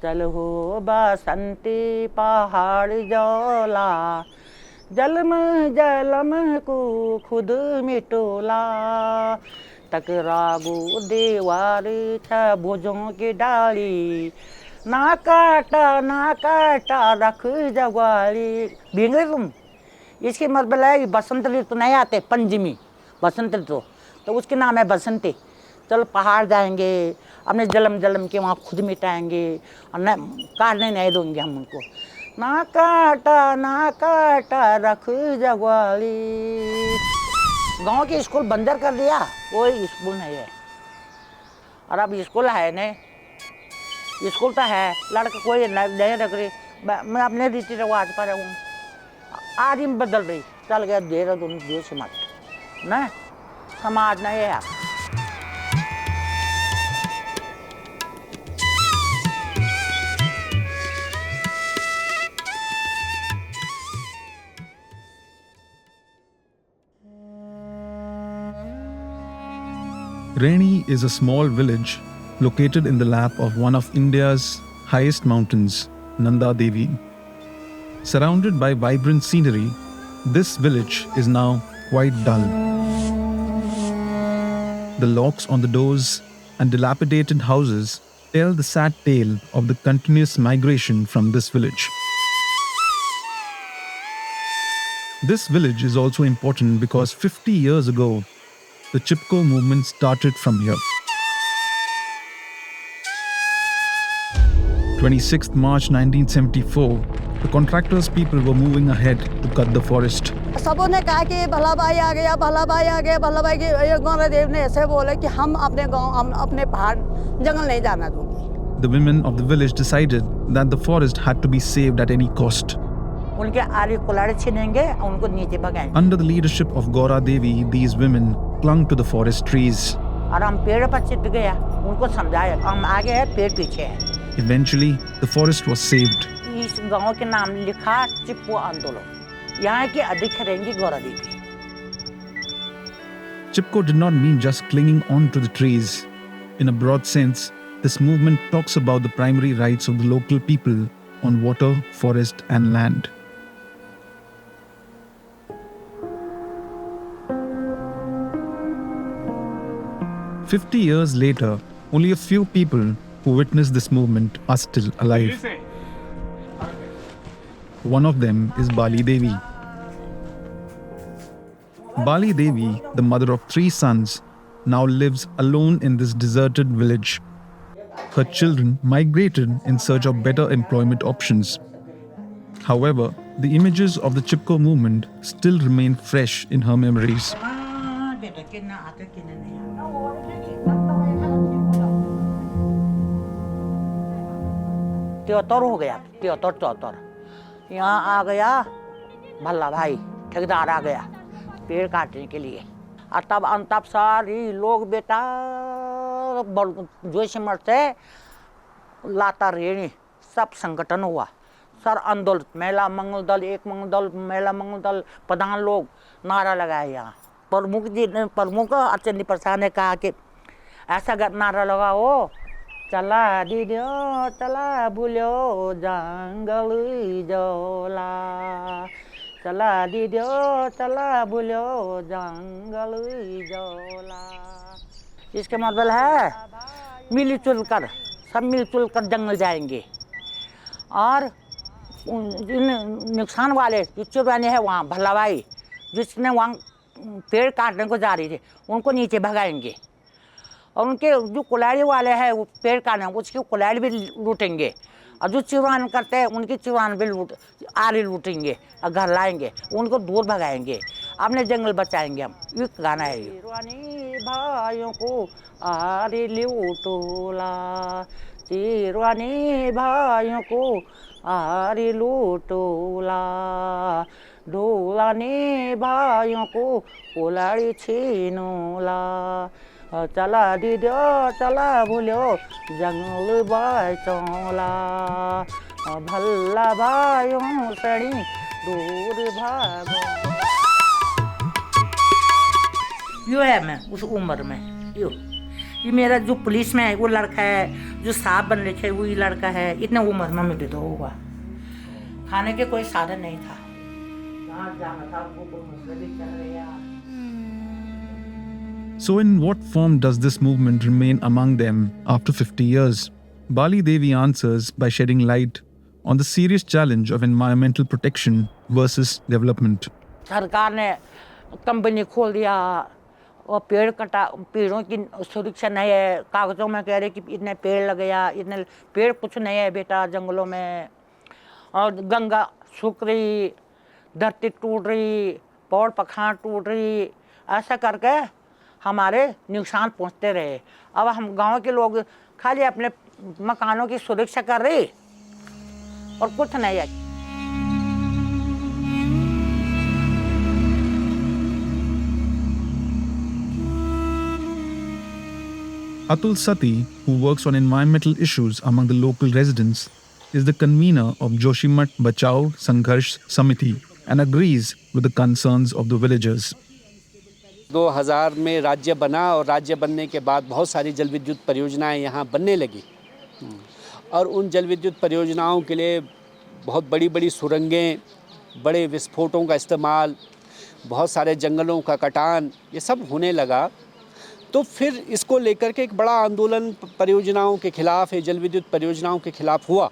चल हो बसंती पहाड़ जोला, जलम जलम को खुद मिटोला, टकरागो दीवार छ भुजों की डाली, ना काटा रख जवाली। भीग रहे तुम? इसकी मतलब है बसंत ऋतु नहीं आते, पंचमी बसंत ऋतु, तो उसके नाम है बसंती। चल पहाड़ जाएंगे, अपने जलम जलम के वहाँ खुद मिटाएंगे और न काटने नहीं देंगे हम उनको। ना काटा रख जगवाली। गांव के स्कूल बंदर कर दिया, कोई स्कूल नहीं है। और अब स्कूल है नहीं, स्कूल तो है, लड़का कोई नहीं रख रही। मैं अपने रीति रिवाज पर हूँ, आज ही बदल रही, चल गया देहरादून देश मत ना, समाज नहीं है। Reni is a small village located in the lap of one of India's highest mountains, Nanda Devi. Surrounded by vibrant scenery, this village is now quite dull. The locks on the doors and dilapidated houses tell the sad tale of the continuous migration from this village. This village is also important because 50 years ago, the Chipko movement started from here. 26th March 1974, the contractors' people were moving ahead to cut the forest. सबों ने कहा कि भला भाई आ गया, भला भाई आ गया, भला भाई के गौरदेव ने ऐसे बोले कि हम अपने गांव, हम अपने पहाड़ जंगल नहीं जाना दूंगी। The women of the village decided that the forest had to be saved at any cost. उनके आरी कुल्हाड़ी छीनेंगे और उनको नीचे भगाएंगे। Under the leadership of Gaura Devi, these women clung to the forest trees. और हम पेड़ पर चिपक गया, उनको समझाया हम आगे है, पेड़ पीछे है। Eventually, the forest was saved. इस गांव के नाम लिखा चिपको आंदोलन। यहाँ की अध्यक्ष रहेंगी Gaura Devi. Chipko did not mean just clinging on to the trees. In a broad sense, this movement talks about the primary rights of the local people on water, forest, and land. "50 years later, only a few people who witnessed this movement are still alive. One of them is Bali Devi. Bali Devi, the mother of 3 sons, now lives alone in this deserted village. Her children migrated in search of better employment options. However, the images of the Chipko movement still remain fresh in her memories. त्योतर हो गया, त्योतर चौतर। यहाँ आ गया भल्ला भाई, ठेकेदार आ गया पेड़ काटने के लिए। और तब सारी लोग बेटा जोश से लाता रेणी सब संगठन हुआ, सर आंदोलन, महिला मंगल दल, एक मंगल दल, महिला मंगल दल, प्रधान लोग नारा लगाए। यहाँ प्रमुख अचंदी प्रसाद ने कहा कि ऐसा नारा लगाओ, चला दीदियो चला भूलो जंगल जोला, चला दीदियो चला भूलो जंगल जोला। इसके मतलब है मिलजुल कर, सब मिलजुल कर जंगल जाएंगे। और इन नुकसान वाले जो चुराने हैं वहाँ भल्ला भाई, जिसने वहाँ पेड़ काटने को जा रही थे, उनको नीचे भगाएंगे। और उनके जो कुल्हाड़ी वाले हैं वो पेड़ काटने, उसकी कुल्हाड़ी भी लूटेंगे। और जो चुरान करते हैं उनकी चुरान भी आरी लूटेंगे और घर लाएंगे, उनको दूर भगाएंगे, अपने जंगल बचाएंगे हम। ये गाना है ये। भाइयों को आरी लूटोला, चिरवानी भाइयों को आरी लूटोला, ढोलानी भाइयों को कुल्हाड़ी छीनोला, चला दीदियो चला भूलो जंगल बचोला, भल्ला भाइयों सड़ी दूर भागो। यो है मैं उस उम्र में, यो ये मेरा जो पुलिस में है वो लड़का है, जो साहब बन लिखे वही लड़का है, इतने उम्र में विधवा हुआ। खाने के कोई साधन नहीं था, जहाँ जाना था वो मुझसे भी चल गया। So, in what form does this movement remain among them after 50 years? Bali Devi answers by shedding light on the serious challenge of environmental protection versus development. सरकार ने कंपनी खोल दिया और पेड़ कटा, पेड़ों की सुरक्षा नहीं है। कागजों में कह रहे कि इतने पेड़ लगे या इतने पेड़, कुछ नहीं है बेटा जंगलों में। और गंगा सूख रही, धरती टूट रही, पौड़ पखान टूट रही, ऐसा करके हमारे नुकसान पहुंचते रहे। अब हम गांव के लोग खाली अपने मकानों की सुरक्षा कर रहे और कुछ नहीं है। Atul Sati, who works on environmental issues among the local residents, is the convener of Joshimath Bachao Sangharsh Samiti and agrees with the concerns of the villagers. 2000 में राज्य बना और राज्य बनने के बाद बहुत सारी जल विद्युत परियोजनाएं यहाँ बनने लगी और उन जल विद्युत परियोजनाओं के लिए बहुत बड़ी बड़ी सुरंगें, बड़े विस्फोटों का इस्तेमाल, बहुत सारे जंगलों का कटान, ये सब होने लगा। तो फिर इसको लेकर के एक बड़ा आंदोलन परियोजनाओं के खिलाफ, जल विद्युत परियोजनाओं के खिलाफ हुआ।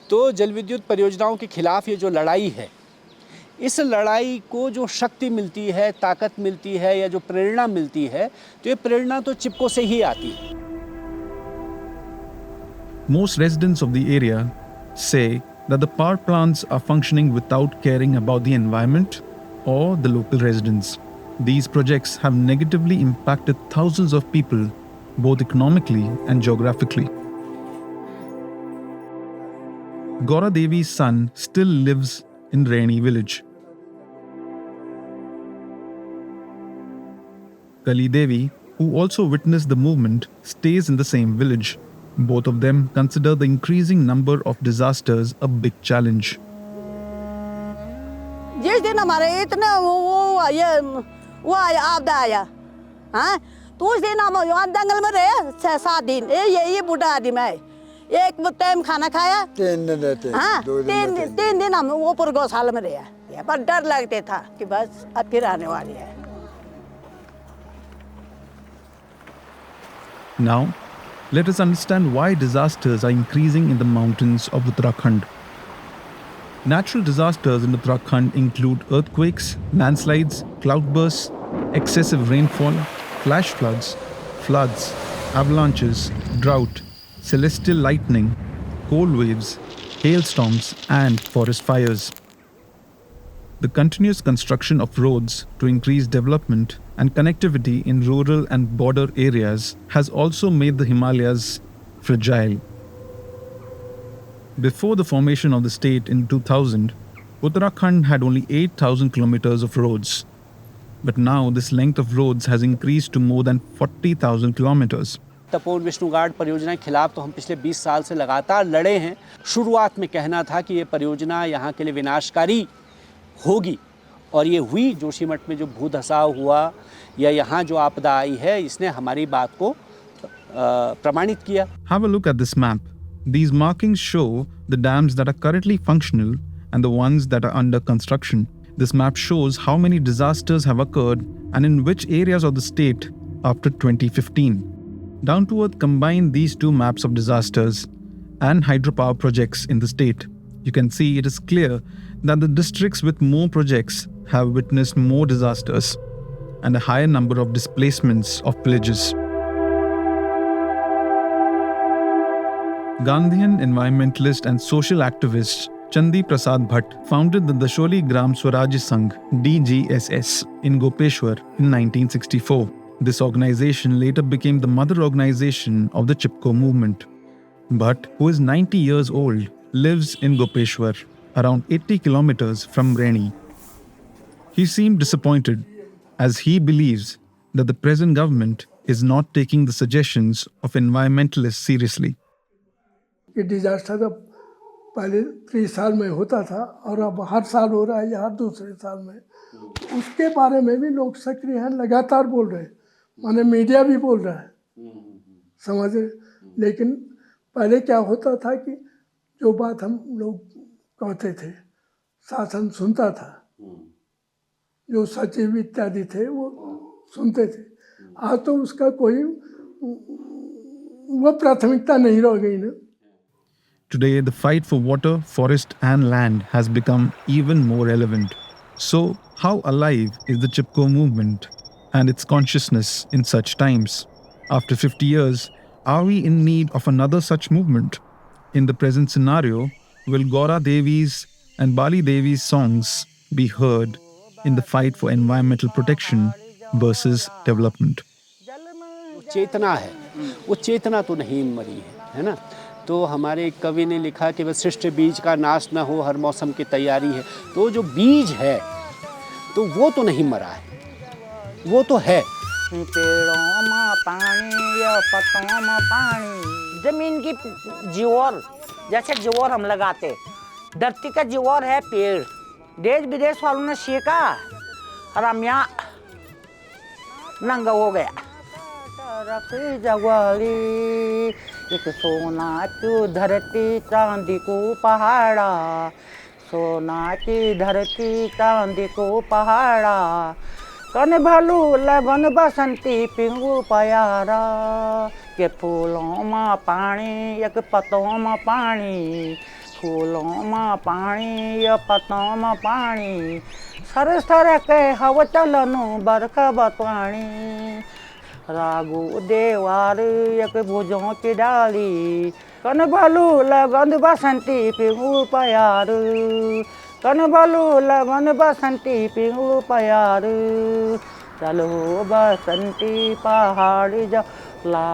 तो जल विद्युत परियोजनाओं के खिलाफ ये जो लड़ाई है, इस लड़ाई को जो शक्ति मिलती है, ताकत मिलती है या जो प्रेरणा मिलती है, तो ये प्रेरणा तो चिपको से ही आती है। Most residents of the area say that the power plants are functioning without caring about the environment or the local residents. These projects have negatively impacted thousands of people, both economically and geographically. Gaura Devi's son still lives in Raini village. Kali Devi, who also witnessed the movement, stays in the same village. Both of them consider the increasing number of disasters a big challenge. जिस दिन हमारे इतना वो आया, आपदा आया, हाँ, तो उस दिन हम यहाँ जंगल में रहे 6-7 दिन। ये बूढ़ा आदमी है, एक टाइम खाना खाया, 3 दिन रहते, हाँ, 3 दिन हम ऊपर गौशाला में रहे। पर डर लगते था कि बस अब फिर आने वाली है। Now, let us understand why disasters are increasing in the mountains of Uttarakhand. Natural disasters in Uttarakhand include earthquakes, landslides, cloudbursts, excessive rainfall, flash floods, avalanches, drought, celestial lightning, cold waves, hailstorms, and forest fires. The continuous construction of roads to increase development and connectivity in rural and border areas has also made the Himalayas fragile. Before the formation of the state in 2000, Uttarakhand had only 8,000 kilometers of roads. But now this length of roads has increased to more than 40,000 kilometers. Tapovan Vishnugad परियोजना के खिलाफ तो हम पिछले 20 साल से लगातार लड़े हैं। शुरुआत में कहना था कि ये परियोजना यहाँ के लिए विनाशकारी होगी और ये हुई। जोशीमठ में जो भूधसाव हुआ या यहाँ जो आपदा आई है, इसने हमारी बात को प्रमाणित किया। Have a look at this map. These markings show the dams that are currently functional and the ones that are under construction. This map shows how many disasters have occurred and in which areas of the state after 2015. Down to Earth combine these two maps of disasters and hydropower projects in the state. You can see it is clear that the districts with more projects have witnessed more disasters and a higher number of displacements of villages. Gandhian environmentalist and social activist Chandi Prasad Bhatt founded the Dasholi Gram Swaraj Sangh DGSS in Gopeshwar in 1964. This organization later became the mother organization of the Chipko movement. Bhatt, who is 90 years old, lives in Gopeshwar, around 80 kilometers from Raini. He seemed disappointed as he believes that the present government is not taking the suggestions of environmentalists seriously. ये disaster तो पहले 30 साल में होता था और अब हर साल हो रहा है या हर दूसरे साल में। उसके बारे में भी लोग सक्रिय हैं, लगातार बोल रहे हैं, माने मीडिया भी बोल रहा है, समझ रहे। लेकिन पहले क्या होता था कि जो बात हम लोग कहते थे शासन सुनता था, जो सचिव इत्यादि थे वो सुनते थे। आज तो उसका कोई वो प्राथमिकता नहीं रह गई ना। Today, the fight for water, forest, and land has become even more relevant. So, how alive is the Chipko movement and its consciousness in such times? After 50 years, are we in need of another such movement? In the present scenario, will Gaura Devi's and Bali Devi's songs be heard in the fight for environmental protection versus development? चेतना है, वो चेतना तो नहीं मरी है ना। तो हमारे कवि ने लिखा कि वह सृष्टि बीज का नाश न हो, हर मौसम की तैयारी है। तो जो बीज है तो वो तो नहीं मरा है, वो तो है। पेड़ों में पानी या पत्तों में पानी, जमीन की जीवर, जैसे जीवर हम लगाते, धरती का जीवर है पेड़। देश विदेश वालों ने सीखा और हम यहाँ नंगा हो गया। रखी जवाली एक सोना की धरती चांदी को पहाड़ा, सोना की धरती चांदी को पहाड़ा, कन भालू लगन बसंती पिंगू प्यारा, के फूलों में पानी एक पत्तों में पानी, फूलों में पानी या पत्तों में पानी, सर सर के हव चलनु बरखा बतवाणी, रागू देवार एक भुजों की डाली, कन भालू लगन बसंती पिंगू प्यार, कन भालू लगन बसंती पिंगू प्यार, चलो बसंती पहाड़ी जला,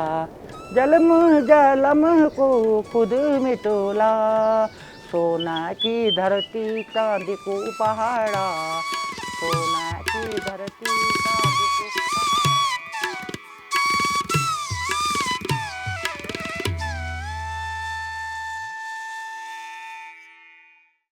जलम जलम को खुद मिटोला, सोना की धरती चांदी को पहाड़ा, सोना की धरती